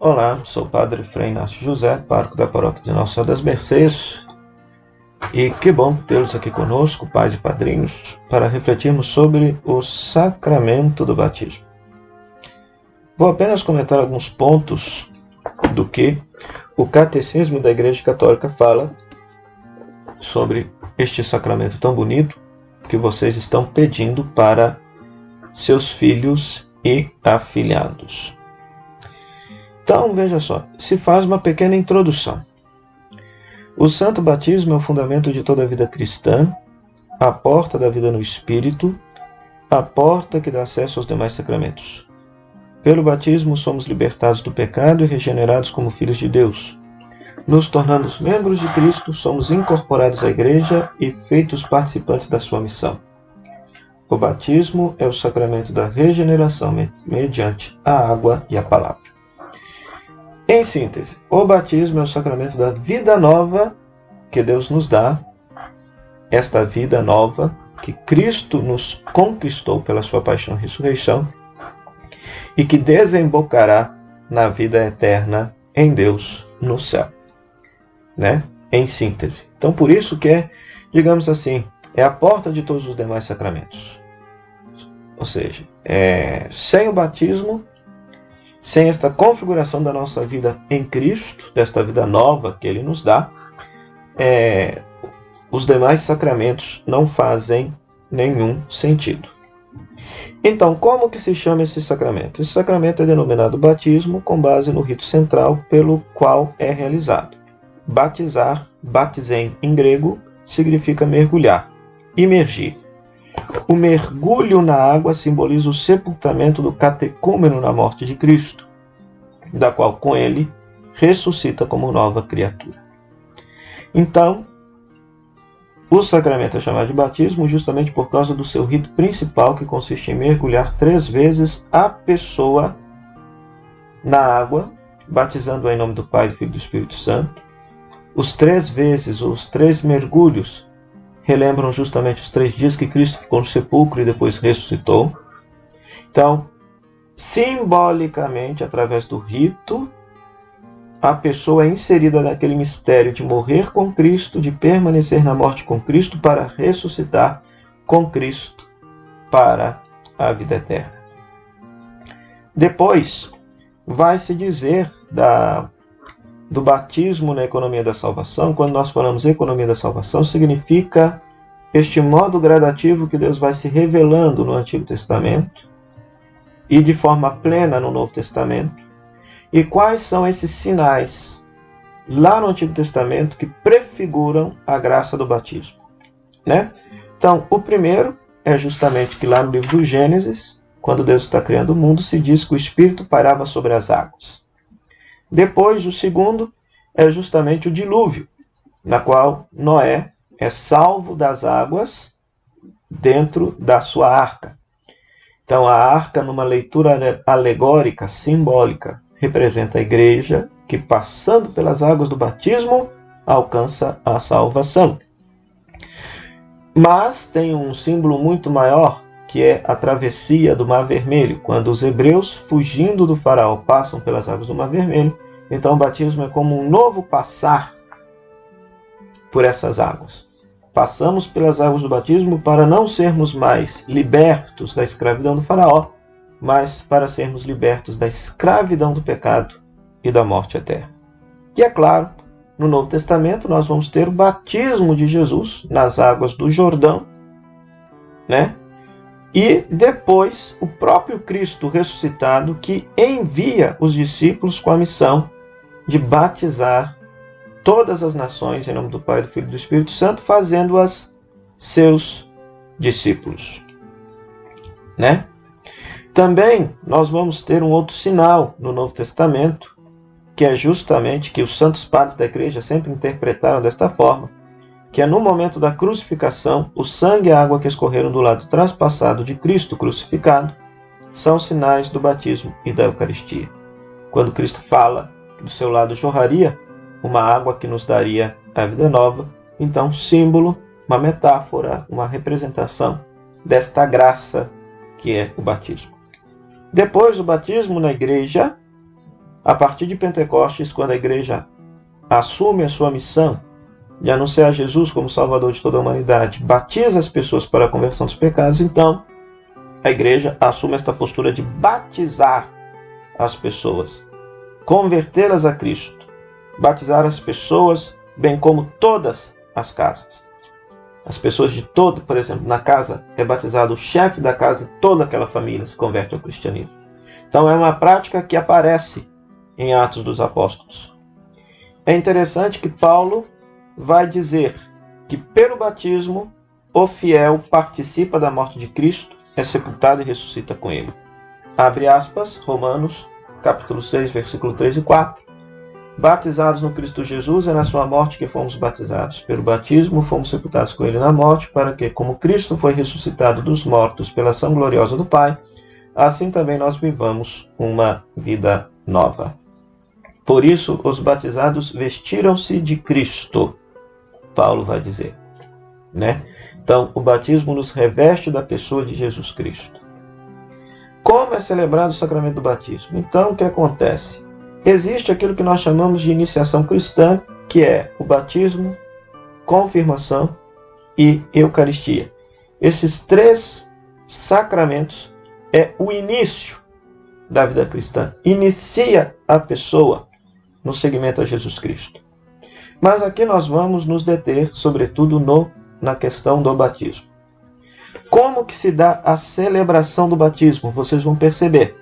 Olá, sou o Padre Frei Inácio José, pároco da paróquia de Nossa Senhora das Mercês, e que bom tê-los aqui conosco, pais e padrinhos, para refletirmos sobre o sacramento do batismo. Vou apenas comentar alguns pontos do que o Catecismo da Igreja Católica fala sobre este sacramento tão bonito que vocês estão pedindo para seus filhos e afilhados. Então, veja só, se faz uma pequena introdução. O santo batismo é o fundamento de toda a vida cristã, a porta da vida no Espírito, a porta que dá acesso aos demais sacramentos. Pelo batismo somos libertados do pecado e regenerados como filhos de Deus. Nos tornando membros de Cristo, somos incorporados à Igreja e feitos participantes da sua missão. O batismo é o sacramento da regeneração mediante a água e a palavra. Em síntese, o batismo é o sacramento da vida nova que Deus nos dá, esta vida nova que Cristo nos conquistou pela sua paixão e ressurreição e que desembocará na vida eterna em Deus no céu. Em síntese. Então, por isso que é, digamos assim, é a porta de todos os demais sacramentos. Ou seja, sem o batismo, sem esta configuração da nossa vida em Cristo, desta vida nova que Ele nos dá, os demais sacramentos não fazem nenhum sentido. Então, como que se chama esse sacramento? Esse sacramento é denominado batismo com base no rito central pelo qual é realizado. Batizar, batizem em grego, significa mergulhar, imergir. O mergulho na água simboliza o sepultamento do catecúmeno na morte de Cristo, da qual com ele ressuscita como nova criatura. Então, o sacramento é chamado de batismo justamente por causa do seu rito principal, que consiste em mergulhar 3 vezes a pessoa na água, batizando-a em nome do Pai, do Filho e do Espírito Santo. Os 3 vezes, os 3 mergulhos, relembram justamente os 3 dias que Cristo ficou no sepulcro e depois ressuscitou. Então, simbolicamente, através do rito, a pessoa é inserida naquele mistério de morrer com Cristo, de permanecer na morte com Cristo, para ressuscitar com Cristo para a vida eterna. Depois, vai se dizer do batismo na economia da salvação. Quando nós falamos economia da salvação, significa este modo gradativo que Deus vai se revelando no Antigo Testamento e de forma plena no Novo Testamento. E quais são esses sinais lá no Antigo Testamento que prefiguram a graça do batismo? Então, o primeiro é justamente que lá no livro do Gênesis, quando Deus está criando o mundo, se diz que o Espírito pairava sobre as águas. Depois, o segundo é justamente o dilúvio, na qual Noé é salvo das águas dentro da sua arca. Então, a arca, numa leitura alegórica, simbólica, representa a igreja que, passando pelas águas do batismo, alcança a salvação. Mas tem um símbolo muito maior, que é a travessia do Mar Vermelho. Quando os hebreus, fugindo do faraó, passam pelas águas do Mar Vermelho, então o batismo é como um novo passar por essas águas. Passamos pelas águas do batismo para não sermos mais libertos da escravidão do faraó, mas para sermos libertos da escravidão do pecado e da morte eterna. E é claro, no Novo Testamento nós vamos ter o batismo de Jesus nas águas do Jordão, E depois o próprio Cristo ressuscitado, que envia os discípulos com a missão de batizar todas as nações em nome do Pai, do Filho e do Espírito Santo, fazendo-as seus discípulos. Também nós vamos ter um outro sinal no Novo Testamento, que é justamente que os santos padres da igreja sempre interpretaram desta forma, que é no momento da crucificação, o sangue e a água que escorreram do lado traspassado de Cristo crucificado são sinais do batismo e da Eucaristia. Quando Cristo fala que do seu lado jorraria uma água que nos daria a vida nova, então símbolo, uma metáfora, uma representação desta graça que é o batismo. Depois do batismo na igreja, A partir de Pentecostes, quando a igreja assume a sua missão de anunciar Jesus como Salvador de toda a humanidade, batiza as pessoas para a conversão dos pecados, então a igreja assume esta postura de batizar as pessoas, convertê-las a Cristo, batizar as pessoas, bem como todas as casas. As pessoas de todo, por exemplo, na casa é batizado o chefe da casa e toda aquela família se converte ao cristianismo. Então é uma prática que aparece em Atos dos Apóstolos. É interessante que Paulo vai dizer que pelo batismo o fiel participa da morte de Cristo, é sepultado e ressuscita com ele. Abre aspas, Romanos, capítulo 6, versículo 3 e 4. Batizados no Cristo Jesus, é na sua morte que fomos batizados. Pelo batismo fomos sepultados com ele na morte, para que, como Cristo foi ressuscitado dos mortos pela ação gloriosa do Pai, assim também nós vivamos uma vida nova. Por isso, os batizados vestiram-se de Cristo, Paulo vai dizer, né? Então, o batismo nos reveste da pessoa de Jesus Cristo. Como é celebrado o sacramento do batismo? Então, o que acontece? Existe aquilo que nós chamamos de iniciação cristã, que é o batismo, confirmação e Eucaristia. Esses três sacramentos é o início da vida cristã. Inicia a pessoa no seguimento a Jesus Cristo. Mas aqui nós vamos nos deter, sobretudo, na questão do batismo. Como que se dá a celebração do batismo? Vocês vão perceber.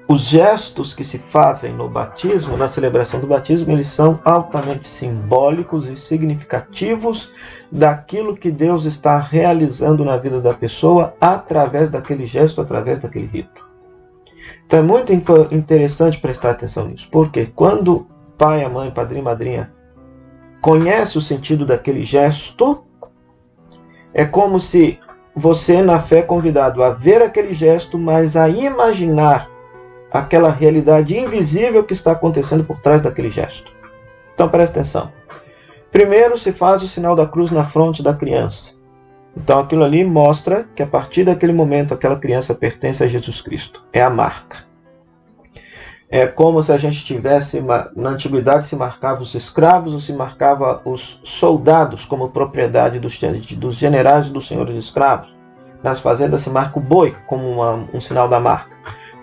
Os gestos que se fazem no batismo, na celebração do batismo, eles são altamente simbólicos e significativos daquilo que Deus está realizando na vida da pessoa através daquele gesto, através daquele rito. Então é muito interessante prestar atenção nisso, porque quando pai, a mãe, padrinho, madrinha conhece o sentido daquele gesto, é como se você na fé é convidado a ver aquele gesto, mas a imaginar aquela realidade invisível que está acontecendo por trás daquele gesto. Então presta atenção. Primeiro se faz o sinal da cruz na fronte da criança. Então aquilo ali mostra que a partir daquele momento aquela criança pertence a Jesus Cristo. É a marca. É como se a gente tivesse, na antiguidade se marcava os escravos ou se marcava os soldados como propriedade dos generais e dos senhores escravos. Nas fazendas se marca o boi como um sinal da marca.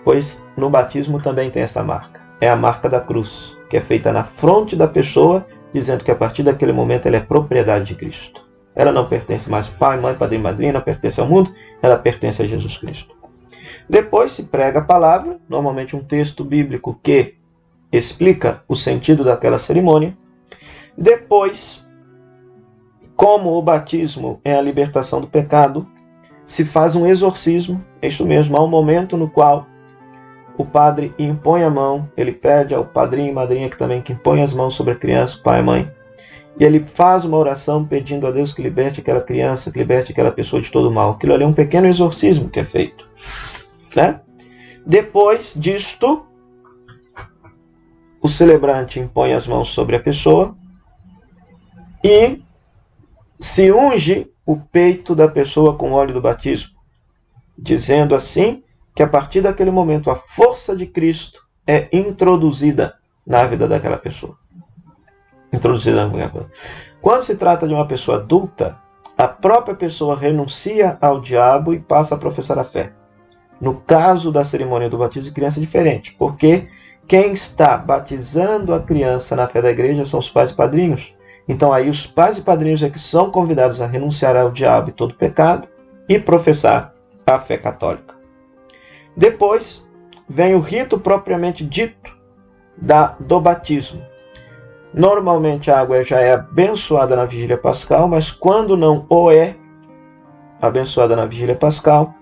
Pois no batismo também tem essa marca. É a marca da cruz, que é feita na fronte da pessoa, dizendo que a partir daquele momento ela é propriedade de Cristo. Ela não pertence mais pai, mãe, padrinho, madrinha, não pertence ao mundo, ela pertence a Jesus Cristo. Depois se prega a palavra, normalmente um texto bíblico que explica o sentido daquela cerimônia. Depois, como o batismo é a libertação do pecado, se faz um exorcismo, é isso mesmo, há um momento no qual o padre impõe a mão, ele pede ao padrinho e madrinha que impõe as mãos sobre a criança, o pai e a mãe, e ele faz uma oração pedindo a Deus que liberte aquela criança, que liberte aquela pessoa de todo o mal. Aquilo ali é um pequeno exorcismo que é feito, né? Depois disto, o celebrante impõe as mãos sobre a pessoa e se unge o peito da pessoa com o óleo do batismo, dizendo assim que a partir daquele momento a força de Cristo é introduzida na vida daquela pessoa. Quando se trata de uma pessoa adulta, a própria pessoa renuncia ao diabo e passa a professar a fé. No caso da cerimônia do batismo de criança é diferente, porque quem está batizando a criança na fé da igreja são os pais e padrinhos. Então aí os pais e padrinhos é que são convidados a renunciar ao diabo e todo pecado e professar a fé católica. Depois vem o rito propriamente dito do batismo. Normalmente a água já é abençoada na vigília pascal, mas quando não o é abençoada na vigília pascal,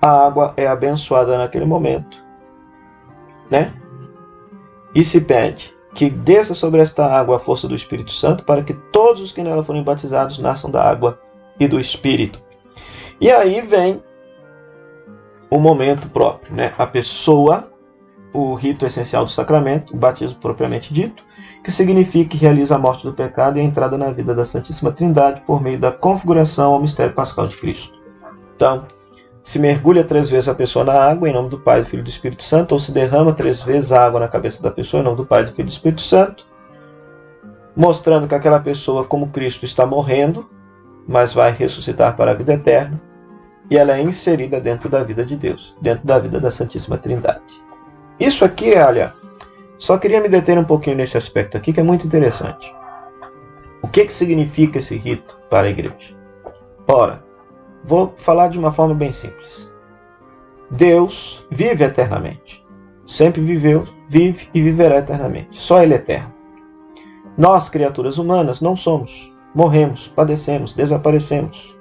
a água é abençoada naquele momento, né? E se pede que desça sobre esta água a força do Espírito Santo para que todos os que nela forem batizados nasçam da água e do Espírito. E aí vem o momento próprio, né? A pessoa, o rito essencial do sacramento, o batismo propriamente dito, que significa que realiza a morte do pecado e a entrada na vida da Santíssima Trindade por meio da configuração ao mistério pascal de Cristo. Então, se mergulha 3 vezes a pessoa na água, em nome do Pai, do Filho e do Espírito Santo, ou se derrama 3 vezes a água na cabeça da pessoa, em nome do Pai, do Filho e do Espírito Santo, mostrando que aquela pessoa, como Cristo, está morrendo, mas vai ressuscitar para a vida eterna, e ela é inserida dentro da vida de Deus, dentro da vida da Santíssima Trindade. Isso aqui, olha, só queria me deter um pouquinho nesse aspecto aqui, que é muito interessante. O que significa esse rito para a igreja? Ora, vou falar de uma forma bem simples. Deus vive eternamente. Sempre viveu, vive e viverá eternamente. Só Ele é eterno. Nós, criaturas humanas, não somos. Morremos, padecemos, desaparecemos.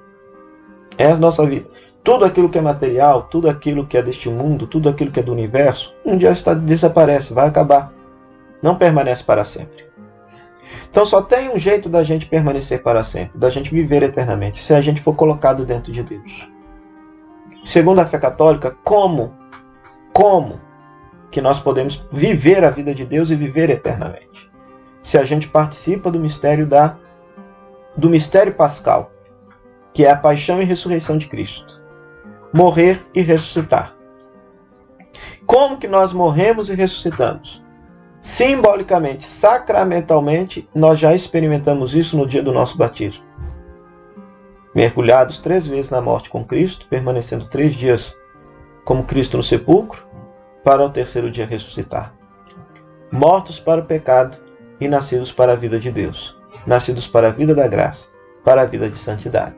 É a nossa vida. Tudo aquilo que é material, tudo aquilo que é deste mundo, tudo aquilo que é do universo, um dia desaparece, vai acabar. Não permanece para sempre. Então só tem um jeito da gente permanecer para sempre, da gente viver eternamente, se a gente for colocado dentro de Deus. Segundo a fé católica, como que nós podemos viver a vida de Deus e viver eternamente? Se a gente participa do mistério pascal, que é a paixão e ressurreição de Cristo. Morrer e ressuscitar. Como que nós morremos e ressuscitamos? Simbolicamente, sacramentalmente, nós já experimentamos isso no dia do nosso batismo. Mergulhados 3 vezes na morte com Cristo, permanecendo 3 dias como Cristo no sepulcro, para ao 3º dia ressuscitar. Mortos para o pecado e nascidos para a vida de Deus. Nascidos para a vida da graça, para a vida de santidade.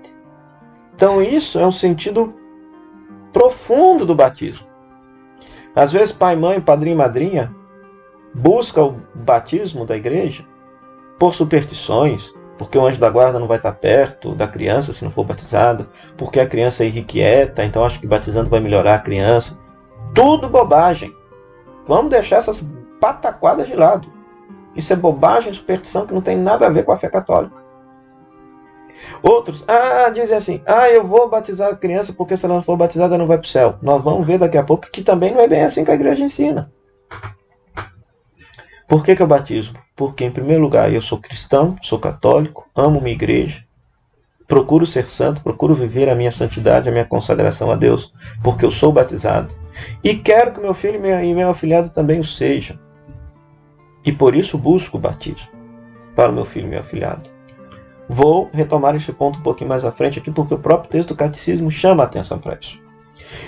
Então isso é um sentido profundo do batismo. Às vezes pai, mãe, padrinho e madrinha busca o batismo da igreja por superstições, porque o anjo da guarda não vai estar perto da criança se não for batizada, porque a criança é irrequieta, então acho que batizando vai melhorar a criança. Tudo bobagem. Vamos deixar essas pataquadas de lado. Isso é bobagem, superstição que não tem nada a ver com a fé católica. Outros dizem assim, eu vou batizar a criança porque se ela não for batizada ela não vai para o céu. Nós vamos ver daqui a pouco que também não é bem assim que a igreja ensina. Por que eu batismo? Porque, em primeiro lugar, eu sou cristão, sou católico, amo minha igreja, procuro ser santo, procuro viver a minha santidade, a minha consagração a Deus, porque eu sou batizado. E quero que meu filho e meu afilhado também o sejam. E por isso busco o batismo para o meu filho e meu afilhado. Vou retomar esse ponto um pouquinho mais à frente aqui, porque o próprio texto do catecismo chama a atenção para isso.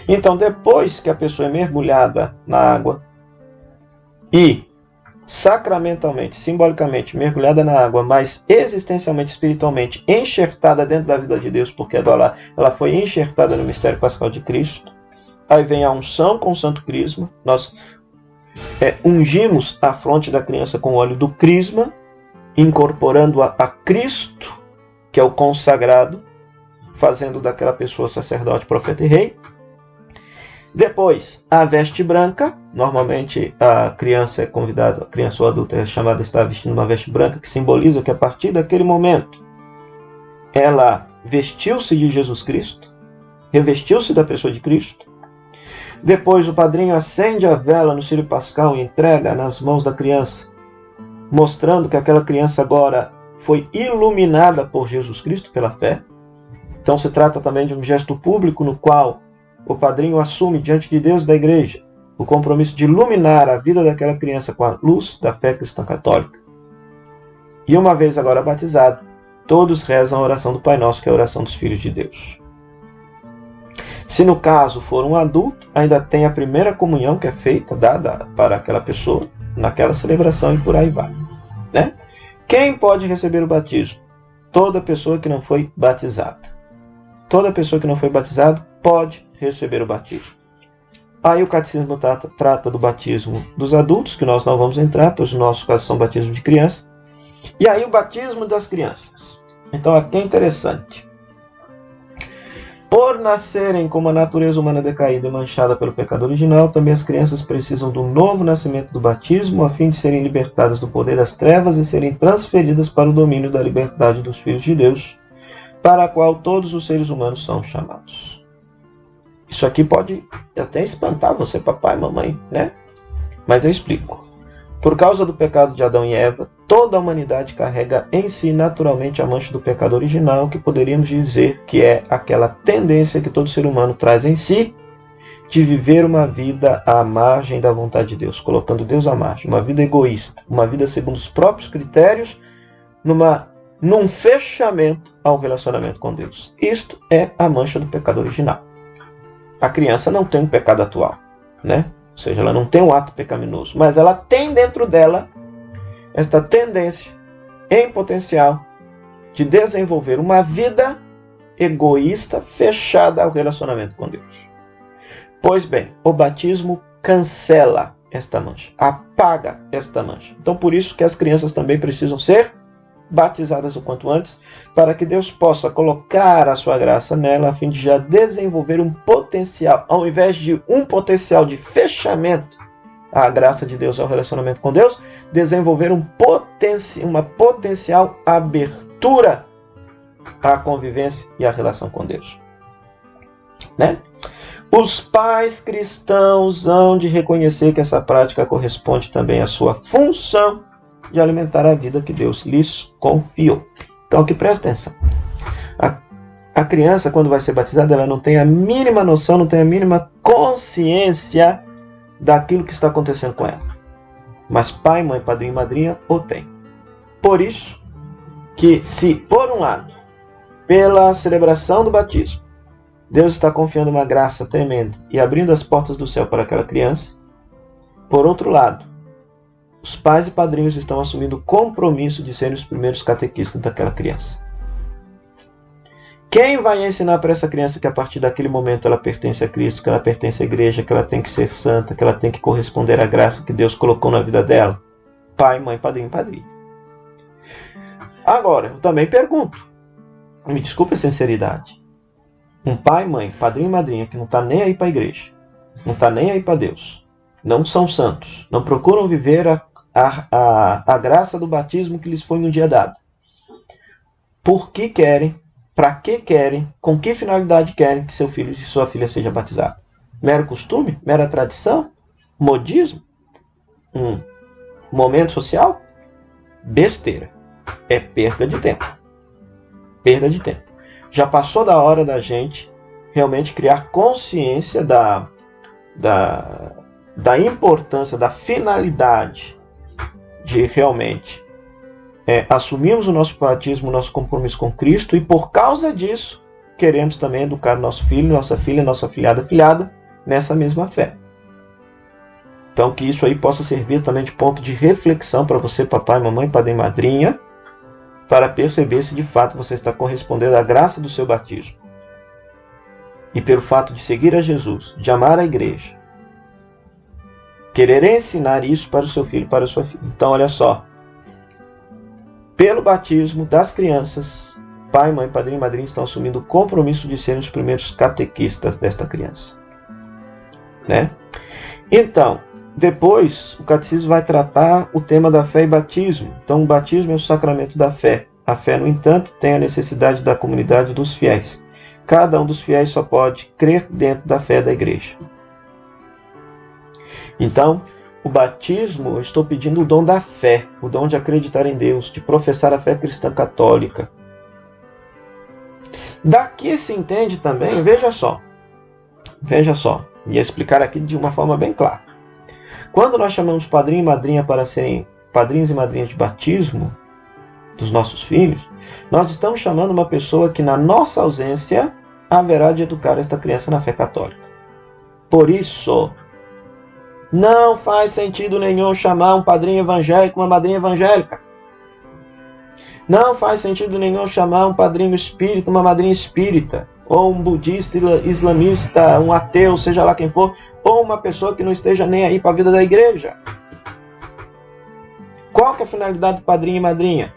Então, depois que a pessoa é mergulhada na água e sacramentalmente, simbolicamente mergulhada na água, mas existencialmente, espiritualmente enxertada dentro da vida de Deus, porque ela foi enxertada no mistério pascal de Cristo, aí vem a unção com o santo crisma, nós ungimos a fronte da criança com o óleo do crisma, incorporando-a a Cristo, que é o consagrado, fazendo daquela pessoa sacerdote, profeta e rei. Depois, a veste branca. Normalmente a criança é convidada, a criança ou adulta é chamada a estar vestindo uma veste branca, que simboliza que a partir daquele momento ela vestiu-se de Jesus Cristo, revestiu-se da pessoa de Cristo. Depois o padrinho acende a vela no círio pascal e entrega nas mãos da criança, mostrando que aquela criança agora foi iluminada por Jesus Cristo pela fé. Então se trata também de um gesto público no qual o padrinho assume diante de Deus e da igreja o compromisso de iluminar a vida daquela criança com a luz da fé cristã católica. E uma vez agora batizado, todos rezam a oração do Pai Nosso, que é a oração dos filhos de Deus. Se no caso for um adulto, ainda tem a primeira comunhão que é feita, dada para aquela pessoa, naquela celebração e por aí vai. Né? Quem pode receber o batismo? Toda pessoa que não foi batizada. Toda pessoa que não foi batizada pode receber o batismo. Aí o catecismo trata do batismo dos adultos, que nós não vamos entrar, pois os nossos casos são batismo de criança. E aí o batismo das crianças. Então aqui é interessante. Por nascerem com uma natureza humana decaída e manchada pelo pecado original, também as crianças precisam do novo nascimento do batismo, a fim de serem libertadas do poder das trevas e serem transferidas para o domínio da liberdade dos filhos de Deus, para a qual todos os seres humanos são chamados. Isso aqui pode até espantar você, papai e mamãe, né? Mas eu explico. Por causa do pecado de Adão e Eva, toda a humanidade carrega em si naturalmente a mancha do pecado original, que poderíamos dizer que é aquela tendência que todo ser humano traz em si, de viver uma vida à margem da vontade de Deus, colocando Deus à margem, uma vida egoísta, uma vida segundo os próprios critérios, num fechamento ao relacionamento com Deus. Isto é a mancha do pecado original. A criança não tem um pecado atual, né? Ou seja, ela não tem um ato pecaminoso, mas ela tem dentro dela esta tendência em potencial de desenvolver uma vida egoísta fechada ao relacionamento com Deus. Pois bem, o batismo cancela esta mancha, apaga esta mancha. Então, por isso que as crianças também precisam ser batizadas o quanto antes, para que Deus possa colocar a sua graça nela, a fim de já desenvolver um potencial, ao invés de um potencial de fechamento à graça de Deus, ao relacionamento com Deus, desenvolver uma potencial abertura à convivência e à relação com Deus. Né? Os pais cristãos hão de reconhecer que essa prática corresponde também à sua função de alimentar a vida que Deus lhes confiou. Então, aqui presta atenção. A criança, quando vai ser batizada, ela não tem a mínima noção, não tem a mínima consciência daquilo que está acontecendo com ela. Mas pai, mãe, padrinho e madrinha o tem. Por isso que, se por um lado, pela celebração do batismo, Deus está confiando uma graça tremenda e abrindo as portas do céu para aquela criança, por outro lado, os pais e padrinhos estão assumindo o compromisso de serem os primeiros catequistas daquela criança. Quem vai ensinar para essa criança que a partir daquele momento ela pertence a Cristo, que ela pertence à igreja, que ela tem que ser santa, que ela tem que corresponder à graça que Deus colocou na vida dela? Pai, mãe, padrinho e padrinho. Agora, eu também pergunto, me desculpe a sinceridade, um pai, mãe, padrinho e madrinha que não está nem aí para a igreja, não está nem aí para Deus, não são santos, não procuram viver a graça do batismo que lhes foi um dia dada. Por que querem, para que querem, com que finalidade querem que seu filho e sua filha seja batizado? Mero costume? Mera tradição? Modismo? Momento social? Besteira. É perda de tempo. Perda de tempo. Já passou da hora da gente realmente criar consciência da importância, da finalidade de realmente assumirmos o nosso batismo, o nosso compromisso com Cristo, e por causa disso queremos também educar nosso filho, nossa filha, nossa afilhada nessa mesma fé. Então que isso aí possa servir também de ponto de reflexão para você, papai, mamãe, padrinho e madrinha, para perceber se de fato você está correspondendo à graça do seu batismo. E pelo fato de seguir a Jesus, de amar a igreja, querer ensinar isso para o seu filho, para a sua filha. Então, olha só. Pelo batismo das crianças, pai, mãe, padrinho e madrinha estão assumindo o compromisso de serem os primeiros catequistas desta criança. Né? Então, depois, o catecismo vai tratar o tema da fé e batismo. Então, o batismo é o sacramento da fé. A fé, no entanto, tem a necessidade da comunidade dos fiéis. Cada um dos fiéis só pode crer dentro da fé da igreja. Então, o batismo, eu estou pedindo o dom da fé, o dom de acreditar em Deus, de professar a fé cristã católica. Daqui se entende também, veja só, ia explicar aqui de uma forma bem clara. Quando nós chamamos padrinho e madrinha para serem padrinhos e madrinhas de batismo dos nossos filhos, nós estamos chamando uma pessoa que na nossa ausência haverá de educar esta criança na fé católica. Por isso, não faz sentido nenhum chamar um padrinho evangélico, uma madrinha evangélica. Não faz sentido nenhum chamar um padrinho espírita, uma madrinha espírita, ou um budista, islamista, um ateu, seja lá quem for, ou uma pessoa que não esteja nem aí para a vida da igreja. Qual que é a finalidade do padrinho e madrinha?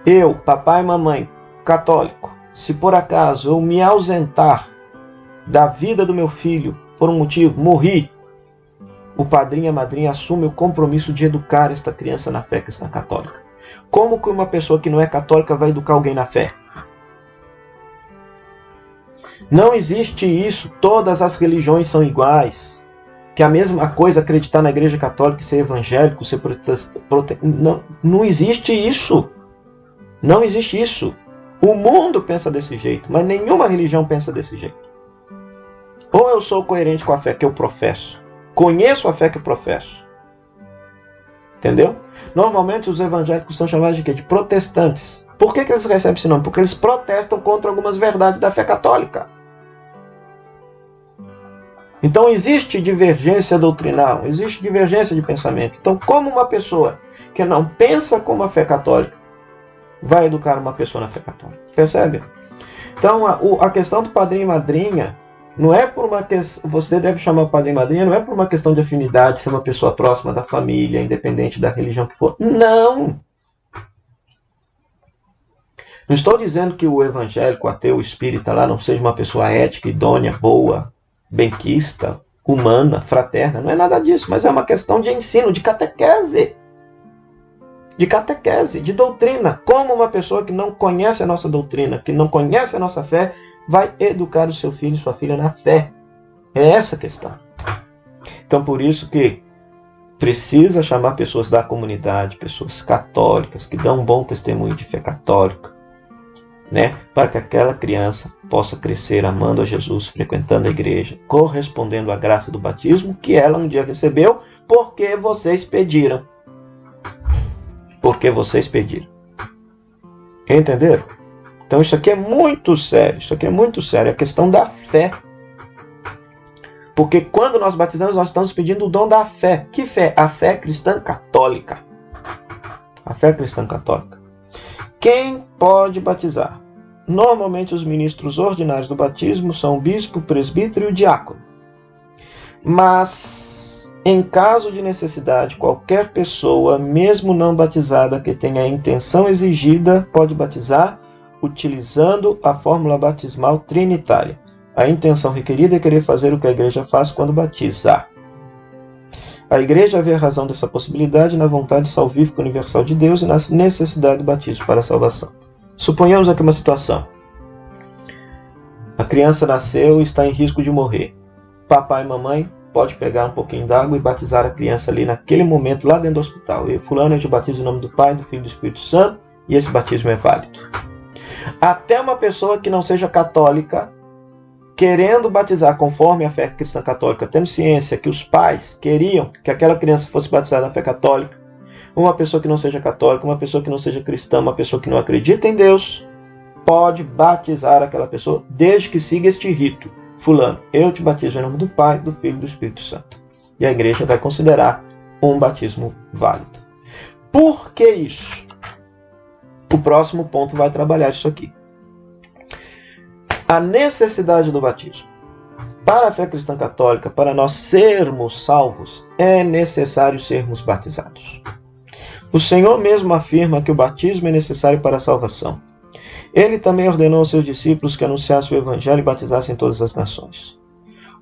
Eu, papai e mamãe, católico, se por acaso eu me ausentar da vida do meu filho por um motivo, morri, o padrinho e a madrinha assume o compromisso de educar esta criança na fé cristã católica. Como que uma pessoa que não é católica vai educar alguém na fé? Não existe isso, todas as religiões são iguais. que é a mesma coisa acreditar na Igreja Católica e ser evangélico, ser protestante. Não existe isso. Não existe isso. O mundo pensa desse jeito, mas nenhuma religião pensa desse jeito. Ou eu sou coerente com a fé que eu professo, conheço a fé que eu professo. Entendeu? Normalmente os evangélicos são chamados de quê? De protestantes. Por que eles recebem esse nome? Porque eles protestam contra algumas verdades da fé católica. Então existe divergência doutrinal, existe divergência de pensamento. Então, como uma pessoa que não pensa como a fé católica vai educar uma pessoa na fé católica? Percebe? Então, a questão do padrinho e madrinha não é por uma questão. Você deve chamar o padrinho e madrinha, não é por uma questão de afinidade, ser uma pessoa próxima da família, independente da religião que for. Não! Não estou dizendo que o evangélico, o ateu, o espírita lá não seja uma pessoa ética, idônea, boa, benquista, humana, fraterna. Não é nada disso, mas é uma questão de ensino, de catequese. De catequese, de doutrina. Como uma pessoa que não conhece a nossa doutrina, que não conhece a nossa fé, vai educar o seu filho e sua filha na fé. É essa a questão. Então, por isso que precisa chamar pessoas da comunidade, pessoas católicas, que dão um bom testemunho de fé católica, né? Para que aquela criança possa crescer amando a Jesus, frequentando a igreja, correspondendo à graça do batismo que ela um dia recebeu, porque vocês pediram. Porque vocês pediram. Entenderam? Então isso aqui é muito sério. Isso aqui é muito sério. É a questão da fé. Porque quando nós batizamos, nós estamos pedindo o dom da fé. Que fé? A fé cristã católica. A fé cristã católica. Quem pode batizar? Normalmente os ministros ordinários do batismo são o bispo, o presbítero e o diácono. Mas, em caso de necessidade, qualquer pessoa, mesmo não batizada, que tenha a intenção exigida, pode batizar utilizando a fórmula batismal trinitária. A intenção requerida é querer fazer o que a igreja faz quando batiza. A igreja vê a razão dessa possibilidade na vontade salvífica universal de Deus e na necessidade do batismo para a salvação. Suponhamos aqui uma situação. A criança nasceu e está em risco de morrer. Papai e mamãe pode pegar um pouquinho d'água e batizar a criança ali naquele momento, lá dentro do hospital. E fulano, eu te batizo em nome do Pai, do Filho e do Espírito Santo, e esse batismo é válido. Até uma pessoa que não seja católica, querendo batizar conforme a fé cristã católica, tendo ciência que os pais queriam que aquela criança fosse batizada na fé católica, uma pessoa que não seja católica, uma pessoa que não seja cristã, uma pessoa que não acredita em Deus, pode batizar aquela pessoa desde que siga este rito. Fulano, eu te batizo em nome do Pai, do Filho e do Espírito Santo. E a igreja vai considerar um batismo válido. Por que isso? O próximo ponto vai trabalhar isso aqui. A necessidade do batismo. Para a fé cristã católica, para nós sermos salvos, é necessário sermos batizados. O Senhor mesmo afirma que o batismo é necessário para a salvação. Ele também ordenou aos seus discípulos que anunciassem o Evangelho e batizassem todas as nações.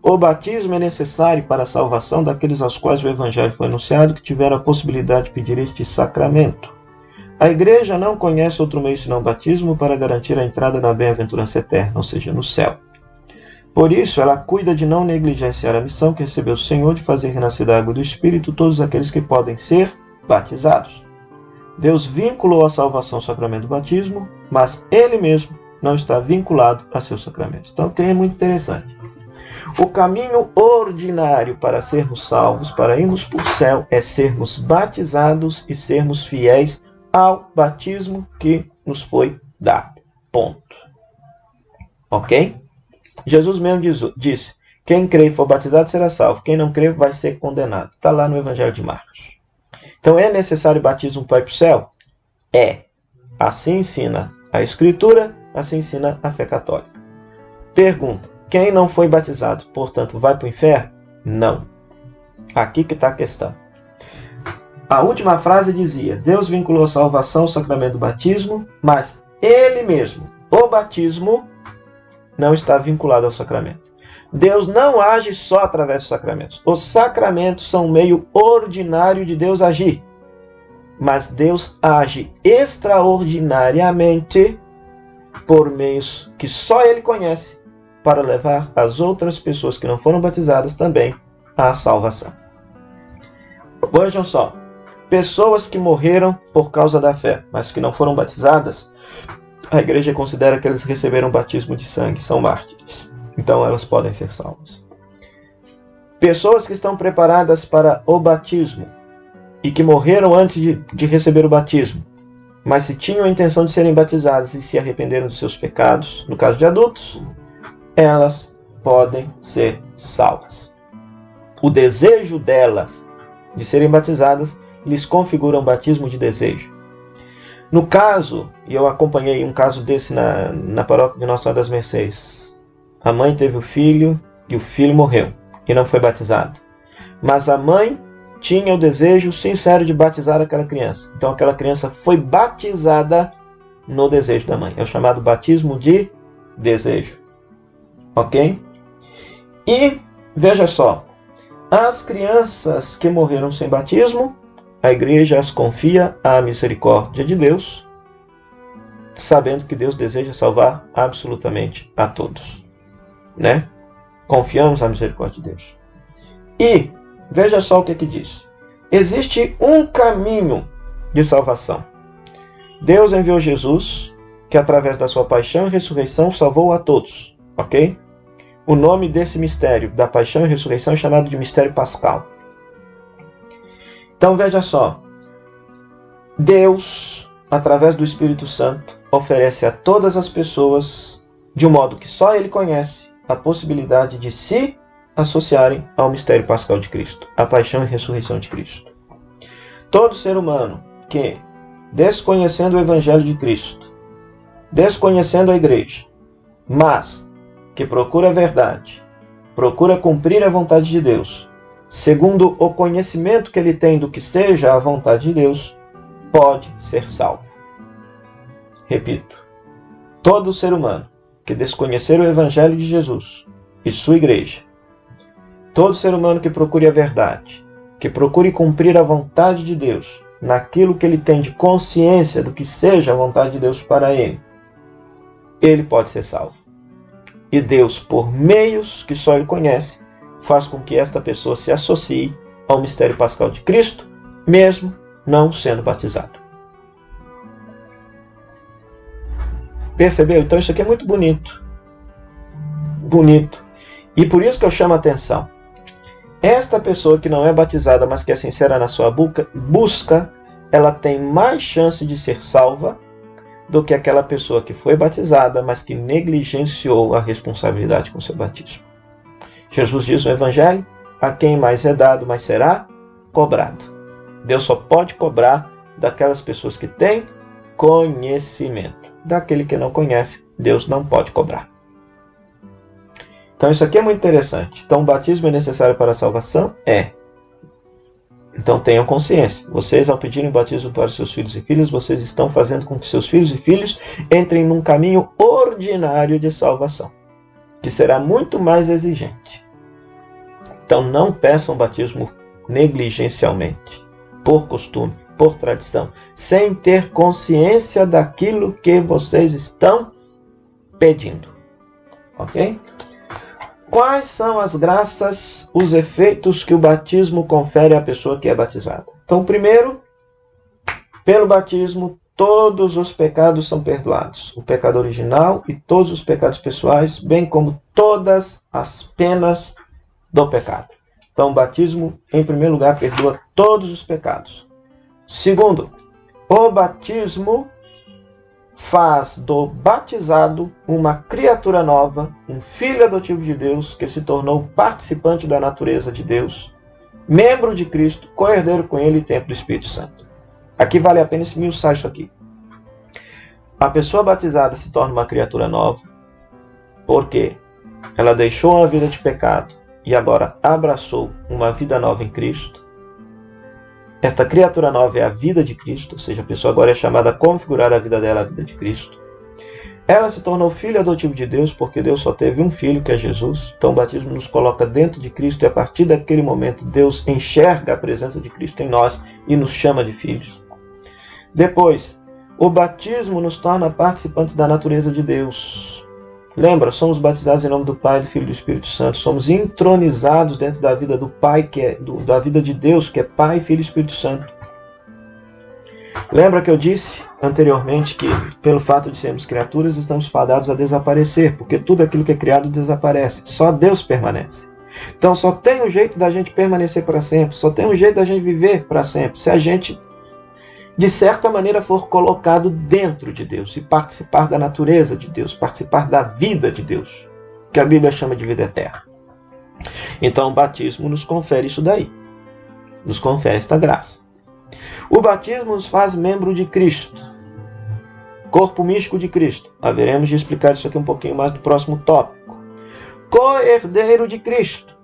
O batismo é necessário para a salvação daqueles aos quais o Evangelho foi anunciado, que tiveram a possibilidade de pedir este sacramento. A igreja não conhece outro meio senão o batismo para garantir a entrada na bem-aventurança eterna, ou seja, no céu. Por isso, ela cuida de não negligenciar a missão que recebeu o Senhor de fazer renascer da água do Espírito todos aqueles que podem ser batizados. Deus vinculou a salvação ao sacramento do batismo, mas Ele mesmo não está vinculado a seus sacramentos. Então, o que é muito interessante. O caminho ordinário para sermos salvos, para irmos para o céu, é sermos batizados e sermos fiéis ao batismo que nos foi dado. Ponto. Ok? Jesus mesmo disse, quem crê e for batizado será salvo, quem não crê vai ser condenado. Está lá no Evangelho de Marcos. Então é necessário batismo para ir para o céu? É. Assim ensina a Escritura, assim ensina a fé católica. Pergunta, quem não foi batizado, portanto, vai para o inferno? Não. Aqui que está a questão. A última frase dizia, Deus vinculou a salvação ao sacramento do batismo, mas Ele mesmo, o batismo, não está vinculado ao sacramento. Deus não age só através dos sacramentos. Os sacramentos são um meio ordinário de Deus agir. Mas Deus age extraordinariamente por meios que só Ele conhece para levar as outras pessoas que não foram batizadas também à salvação. Vejam só, pessoas que morreram por causa da fé, mas que não foram batizadas, a igreja considera que eles receberam batismo de sangue, são mártires. Então elas podem ser salvas. Pessoas que estão preparadas para o batismo e que morreram antes de receber o batismo, mas se tinham a intenção de serem batizadas e se arrependeram dos seus pecados, no caso de adultos, elas podem ser salvas. O desejo delas de serem batizadas lhes configura um batismo de desejo. No caso, e eu acompanhei um caso desse na paróquia de Nossa Senhora das Mercês, a mãe teve o filho e o filho morreu e não foi batizado. Mas a mãe tinha o desejo sincero de batizar aquela criança. Então aquela criança foi batizada no desejo da mãe. É o chamado batismo de desejo. Ok? E veja só, as crianças que morreram sem batismo, a igreja as confia à misericórdia de Deus, sabendo que Deus deseja salvar absolutamente a todos. Né? Confiamos na misericórdia de Deus. E veja só o que diz. Existe um caminho de salvação. Deus enviou Jesus, que através da sua paixão e ressurreição salvou a todos. Ok? O nome desse mistério, da paixão e ressurreição, é chamado de mistério pascal. Então veja só. Deus, através do Espírito Santo, oferece a todas as pessoas, de um modo que só Ele conhece, a possibilidade de se associarem ao mistério pascal de Cristo, a paixão e ressurreição de Cristo. Todo ser humano que, desconhecendo o Evangelho de Cristo, desconhecendo a igreja, mas que procura a verdade, procura cumprir a vontade de Deus, segundo o conhecimento que ele tem do que seja a vontade de Deus, pode ser salvo. Repito, todo ser humano que desconhecer o Evangelho de Jesus e sua igreja, todo ser humano que procure a verdade, que procure cumprir a vontade de Deus, naquilo que ele tem de consciência do que seja a vontade de Deus para ele pode ser salvo. E Deus, por meios que só Ele conhece, faz com que esta pessoa se associe ao mistério pascal de Cristo, mesmo não sendo batizado. Percebeu? Então isso aqui é muito bonito. Bonito. E por isso que eu chamo a atenção. Esta pessoa que não é batizada, mas que é sincera na sua busca, ela tem mais chance de ser salva do que aquela pessoa que foi batizada, mas que negligenciou a responsabilidade com seu batismo. Jesus diz no Evangelho, a quem mais é dado, mais será cobrado. Deus só pode cobrar daquelas pessoas que têm conhecimento. Daquele que não conhece, Deus não pode cobrar. Então isso aqui é muito interessante. Então o batismo é necessário para a salvação? É. Então tenham consciência. Vocês, ao pedirem batismo para seus filhos e filhas, vocês estão fazendo com que seus filhos e filhos entrem num caminho ordinário de salvação, que será muito mais exigente. Então não peçam batismo negligencialmente, por costume, por tradição, sem ter consciência daquilo que vocês estão pedindo. Ok? Quais são as graças, os efeitos que o batismo confere à pessoa que é batizada? Então, primeiro, pelo batismo, todos os pecados são perdoados. O pecado original e todos os pecados pessoais, bem como todas as penas do pecado. Então, o batismo, em primeiro lugar, perdoa todos os pecados. Segundo, o batismo faz do batizado uma criatura nova, um filho adotivo de Deus que se tornou participante da natureza de Deus, membro de Cristo, co-herdeiro com Ele e templo do Espírito Santo. Aqui vale a pena esmiuçar isso aqui. A pessoa batizada se torna uma criatura nova porque ela deixou a vida de pecado e agora abraçou uma vida nova em Cristo. Esta criatura nova é a vida de Cristo, ou seja, a pessoa agora é chamada a configurar a vida dela, a vida de Cristo. Ela se tornou filho adotivo de Deus, porque Deus só teve um filho, que é Jesus. Então o batismo nos coloca dentro de Cristo e a partir daquele momento Deus enxerga a presença de Cristo em nós e nos chama de filhos. Depois, o batismo nos torna participantes da natureza de Deus. Lembra, somos batizados em nome do Pai, do Filho e do Espírito Santo. Somos entronizados dentro da vida do Pai, da vida de Deus, que é Pai, Filho e Espírito Santo. Lembra que eu disse anteriormente que, pelo fato de sermos criaturas, estamos fadados a desaparecer, porque tudo aquilo que é criado desaparece. Só Deus permanece. Então só tem um jeito da gente permanecer para sempre, só tem um jeito da gente viver para sempre, se a gente, de certa maneira, for colocado dentro de Deus e participar da natureza de Deus, participar da vida de Deus, que a Bíblia chama de vida eterna. Então o batismo nos confere isso daí, nos confere esta graça. O batismo nos faz membro de Cristo, corpo místico de Cristo. Haveremos de explicar isso aqui um pouquinho mais no próximo tópico. Co-herdeiro de Cristo.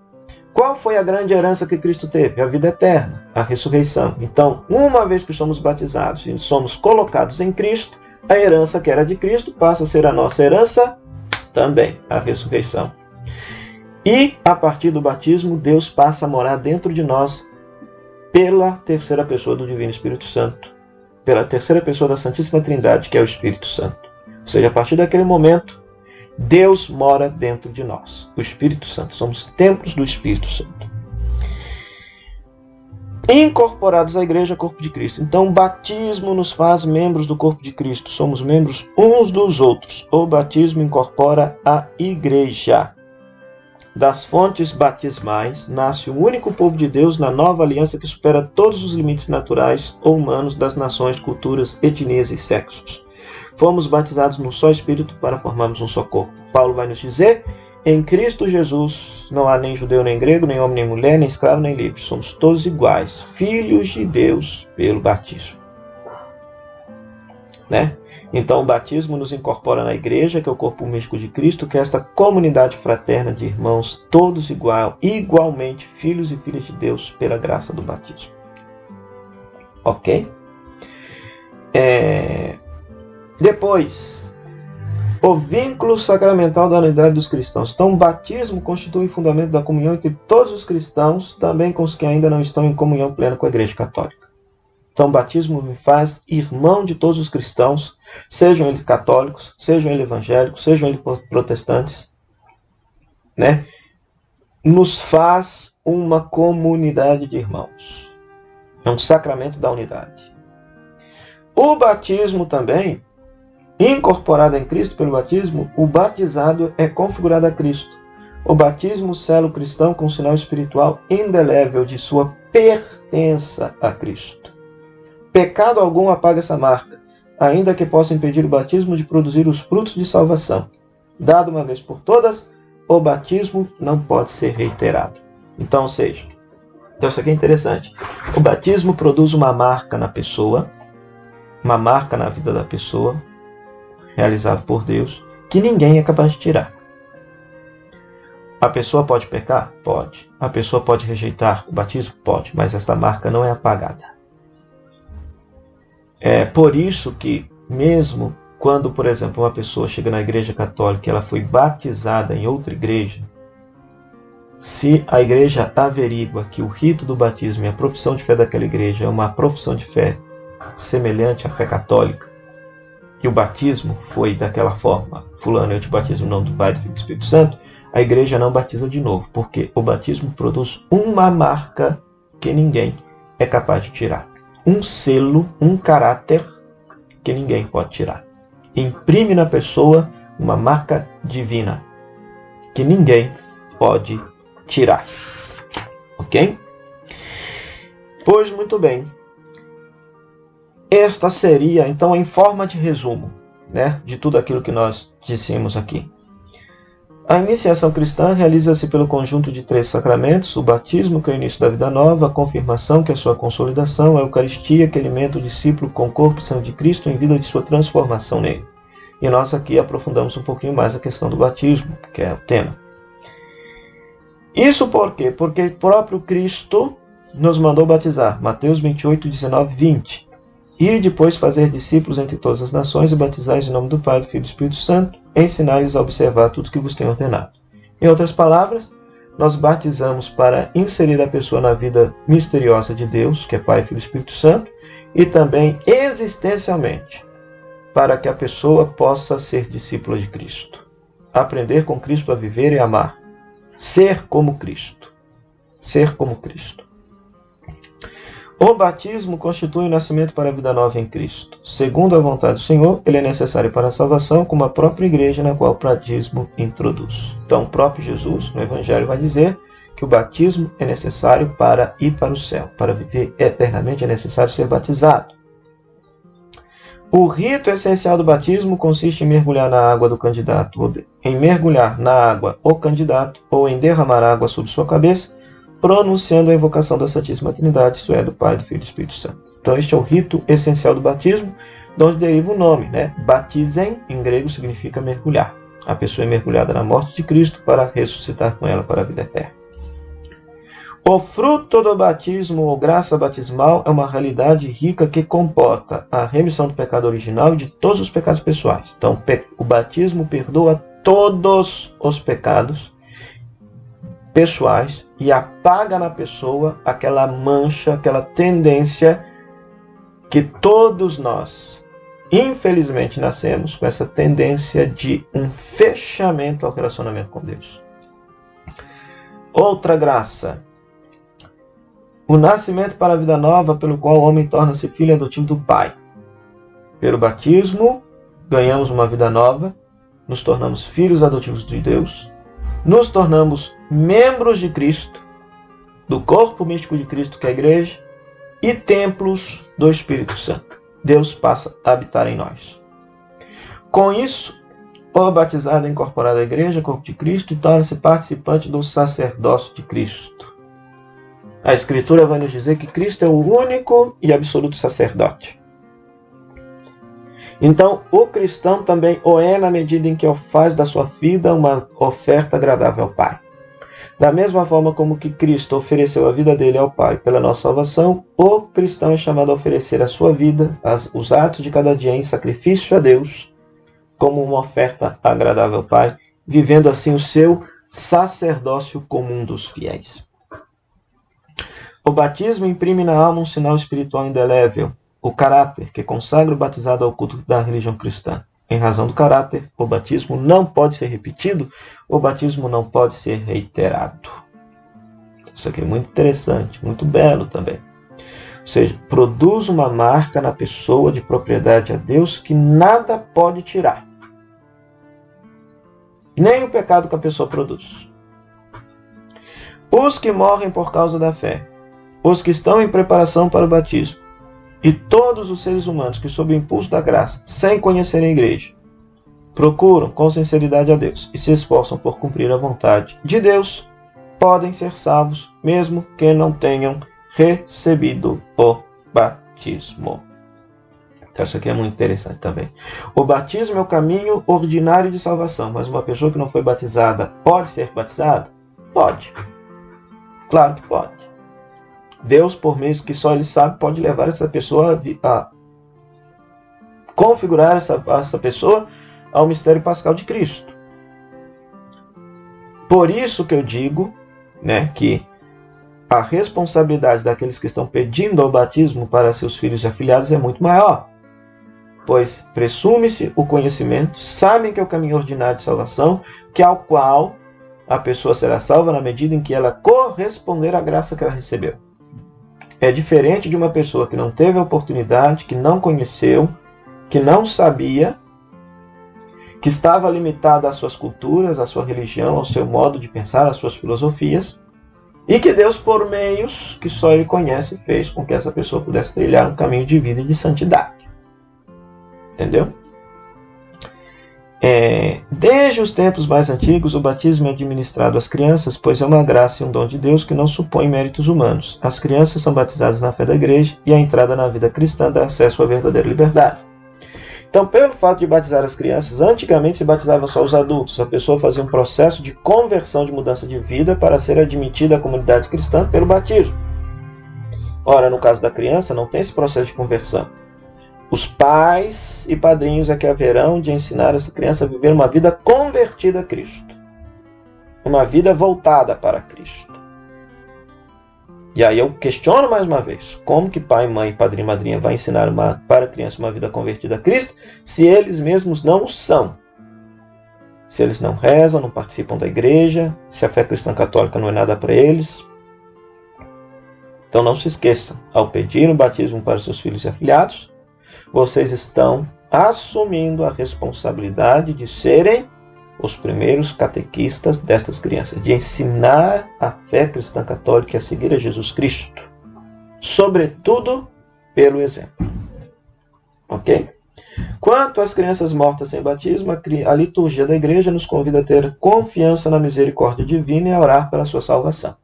Qual foi a grande herança que Cristo teve? A vida eterna, a ressurreição. Então, uma vez que somos batizados e somos colocados em Cristo, a herança que era de Cristo passa a ser a nossa herança também, a ressurreição. E, a partir do batismo, Deus passa a morar dentro de nós pela terceira pessoa do Divino Espírito Santo, pela terceira pessoa da Santíssima Trindade, que é o Espírito Santo. Ou seja, a partir daquele momento, Deus mora dentro de nós, o Espírito Santo. Somos templos do Espírito Santo. Incorporados à igreja, corpo de Cristo. Então, o batismo nos faz membros do corpo de Cristo. Somos membros uns dos outros. O batismo incorpora a igreja. Das fontes batismais nasce o único povo de Deus na nova aliança que supera todos os limites naturais ou humanos das nações, culturas, etnias e sexos. Fomos batizados num só Espírito para formarmos um só corpo. Paulo vai nos dizer, em Cristo Jesus não há nem judeu nem grego, nem homem nem mulher, nem escravo nem livre. Somos todos iguais, filhos de Deus pelo batismo. Né? Então o batismo nos incorpora na igreja, que é o corpo místico de Cristo, que é esta comunidade fraterna de irmãos, todos igualmente filhos e filhas de Deus pela graça do batismo. Ok? Depois, o vínculo sacramental da unidade dos cristãos. Então, o batismo constitui o fundamento da comunhão entre todos os cristãos, também com os que ainda não estão em comunhão plena com a Igreja Católica. Então, o batismo me faz irmão de todos os cristãos, sejam eles católicos, sejam eles evangélicos, sejam eles protestantes, né? Nos faz uma comunidade de irmãos. É um sacramento da unidade. O batismo também, incorporado em Cristo pelo batismo, o batizado é configurado a Cristo. O batismo sela o cristão com um sinal espiritual indelével de sua pertença a Cristo. Pecado algum apaga essa marca, ainda que possa impedir o batismo de produzir os frutos de salvação. Dado uma vez por todas, o batismo não pode ser reiterado. Então, ou seja, isso aqui é interessante. O batismo produz uma marca na pessoa, uma marca na vida da pessoa, realizado por Deus, que ninguém é capaz de tirar. A pessoa pode pecar? Pode. A pessoa pode rejeitar o batismo? Pode. Mas esta marca não é apagada. É por isso que, mesmo quando, por exemplo, uma pessoa chega na igreja católica e ela foi batizada em outra igreja, se a igreja averigua que o rito do batismo e a profissão de fé daquela igreja é uma profissão de fé semelhante à fé católica, que o batismo foi daquela forma, fulano, eu te batizo no nome do Pai, do Filho e do Espírito Santo, a igreja não batiza de novo, porque o batismo produz uma marca que ninguém é capaz de tirar. Um selo, um caráter que ninguém pode tirar. Imprime na pessoa uma marca divina que ninguém pode tirar. Ok? Pois muito bem. Esta seria, então, em forma de resumo, né, de tudo aquilo que nós dissemos aqui. A iniciação cristã realiza-se pelo conjunto de 3 sacramentos: o batismo, que é o início da vida nova, a confirmação, que é a sua consolidação, a Eucaristia, que alimenta o discípulo com o corpo e sangue de Cristo em vida de sua transformação nele. E nós aqui aprofundamos um pouquinho mais a questão do batismo, que é o tema. Isso por quê? Porque o próprio Cristo nos mandou batizar. Mateus 28, 19, 20. E depois fazer discípulos entre todas as nações e batizar em nome do Pai, do Filho e do Espírito Santo, ensinar-lhes a observar tudo que vos tenho ordenado. Em outras palavras, nós batizamos para inserir a pessoa na vida misteriosa de Deus, que é Pai, Filho e Espírito Santo, e também existencialmente, para que a pessoa possa ser discípula de Cristo. aprender com Cristo a viver e amar. Ser como Cristo. Ser como Cristo. O batismo constitui o nascimento para a vida nova em Cristo. Segundo a vontade do Senhor, ele é necessário para a salvação, como a própria igreja na qual o batismo introduz. Então, o próprio Jesus, no Evangelho, vai dizer que o batismo é necessário para ir para o céu. Para viver eternamente é necessário ser batizado. O rito essencial do batismo consiste em mergulhar na água do candidato, ou em mergulhar na água o candidato, ou em derramar água sobre sua cabeça, pronunciando a invocação da Santíssima Trindade, isto é, do Pai, do Filho e do Espírito Santo. Então este é o rito essencial do batismo, de onde deriva o nome, né? Batizen, em grego, significa mergulhar. A pessoa é mergulhada na morte de Cristo para ressuscitar com ela para a vida eterna. O fruto do batismo ou graça batismal é uma realidade rica que comporta a remissão do pecado original e de todos os pecados pessoais. Então, o batismo perdoa todos os pecados pessoais e apaga na pessoa aquela mancha, aquela tendência que todos nós, infelizmente, nascemos com essa tendência de um fechamento ao relacionamento com Deus. Outra graça. O nascimento para a vida nova, pelo qual o homem torna-se filho adotivo do Pai. Pelo batismo, ganhamos uma vida nova, nos tornamos filhos adotivos de Deus, nos tornamos membros de Cristo, do corpo místico de Cristo, que é a igreja, e templos do Espírito Santo. Deus passa a habitar em nós. Com isso, o batizado é incorporado à igreja, corpo de Cristo, e torna-se participante do sacerdócio de Cristo. A Escritura vai nos dizer que Cristo é o único e absoluto sacerdote. Então, o cristão também o é na medida em que faz da sua vida uma oferta agradável ao Pai. Da mesma forma como que Cristo ofereceu a vida dele ao Pai pela nossa salvação, o cristão é chamado a oferecer a sua vida, os atos de cada dia em sacrifício a Deus, como uma oferta agradável ao Pai, vivendo assim o seu sacerdócio comum dos fiéis. O batismo imprime na alma um sinal espiritual indelével, o caráter, que consagra o batizado ao culto da religião cristã. Em razão do caráter, o batismo não pode ser repetido, o batismo não pode ser reiterado. Isso aqui é muito interessante, muito belo também. Ou seja, produz uma marca na pessoa de propriedade a Deus que nada pode tirar. Nem o pecado que a pessoa produz. Os que morrem por causa da fé, os que estão em preparação para o batismo, e todos os seres humanos que, sob o impulso da graça, sem conhecerem a igreja, procuram com sinceridade a Deus e se esforçam por cumprir a vontade de Deus, podem ser salvos, mesmo que não tenham recebido o batismo. Então, isso aqui é muito interessante também. O batismo é o caminho ordinário de salvação, mas uma pessoa que não foi batizada pode ser batizada? Pode. Claro que pode. Deus, por meio que só Ele sabe, pode levar essa pessoa a configurar essa pessoa ao mistério pascal de Cristo. Por isso que eu digo, né, que a responsabilidade daqueles que estão pedindo o batismo para seus filhos e afilhados é muito maior. Pois presume-se o conhecimento, sabem que é o caminho ordinário de salvação, que ao qual a pessoa será salva na medida em que ela corresponder à graça que ela recebeu. É diferente de uma pessoa que não teve a oportunidade, que não conheceu, que não sabia, que estava limitada às suas culturas, à sua religião, ao seu modo de pensar, às suas filosofias, e que Deus, por meios que só Ele conhece, fez com que essa pessoa pudesse trilhar um caminho de vida e de santidade. Entendeu? Desde os tempos mais antigos, o batismo é administrado às crianças, pois é uma graça e um dom de Deus que não supõe méritos humanos. As crianças são batizadas na fé da igreja e a entrada na vida cristã dá acesso à verdadeira liberdade. Então, pelo fato de batizar as crianças, antigamente se batizava só os adultos. A pessoa fazia um processo de conversão, de mudança de vida para ser admitida à comunidade cristã pelo batismo. Ora, no caso da criança, não tem esse processo de conversão. Os pais e padrinhos é que haverão de ensinar essa criança a viver uma vida convertida a Cristo. Uma vida voltada para Cristo. E aí eu questiono mais uma vez, como que pai, mãe, padrinho e madrinha vai ensinar para a criança uma vida convertida a Cristo, se eles mesmos não o são? se eles não rezam, não participam da igreja, se a fé cristã católica não é nada para eles. Então não se esqueçam, ao pedir o batismo para seus filhos e afilhados, vocês estão assumindo a responsabilidade de serem os primeiros catequistas destas crianças, de ensinar a fé cristã católica e a seguir a Jesus Cristo, sobretudo pelo exemplo. Ok? Quanto às crianças mortas sem batismo, a liturgia da igreja nos convida a ter confiança na misericórdia divina e a orar pela sua salvação.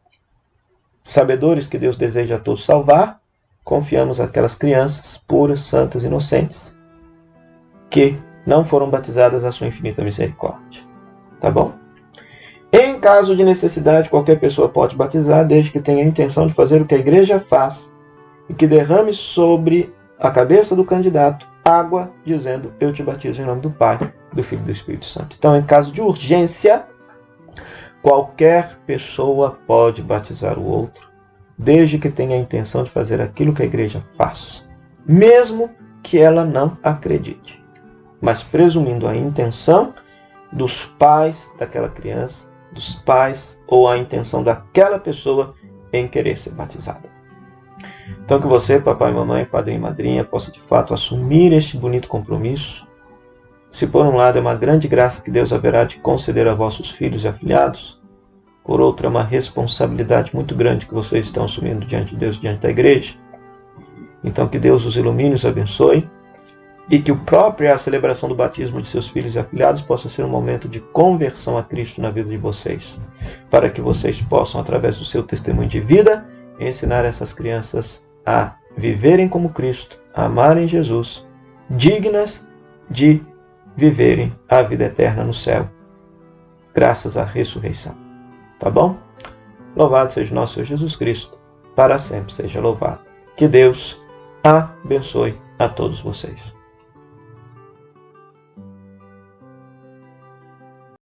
Sabedores que Deus deseja a todos salvar, confiamos aquelas crianças puras, santas, inocentes, que não foram batizadas à sua infinita misericórdia. Tá bom? Em caso de necessidade, qualquer pessoa pode batizar, desde que tenha a intenção de fazer o que a igreja faz e que derrame sobre a cabeça do candidato água, dizendo: eu te batizo em nome do Pai, do Filho e do Espírito Santo. Então, em caso de urgência, qualquer pessoa pode batizar o outro, desde que tenha a intenção de fazer aquilo que a igreja faz, mesmo que ela não acredite, mas presumindo a intenção dos pais daquela criança, dos pais ou a intenção daquela pessoa em querer ser batizada. Então que você, papai, mamãe, padrinho e madrinha, possa de fato assumir este bonito compromisso. Se por um lado é uma grande graça que Deus haverá de conceder a vossos filhos e afilhados, por outro é uma responsabilidade muito grande que vocês estão assumindo diante de Deus, diante da igreja. Então que Deus os ilumine e os abençoe, e que a celebração do batismo de seus filhos e afilhados possa ser um momento de conversão a Cristo na vida de vocês, para que vocês possam, através do seu testemunho de vida, ensinar essas crianças a viverem como Cristo, a amarem Jesus, dignas de viverem a vida eterna no céu, graças à ressurreição. Tá bom? Louvado seja o nosso Senhor Jesus Cristo, para sempre seja louvado. Que Deus abençoe a todos vocês.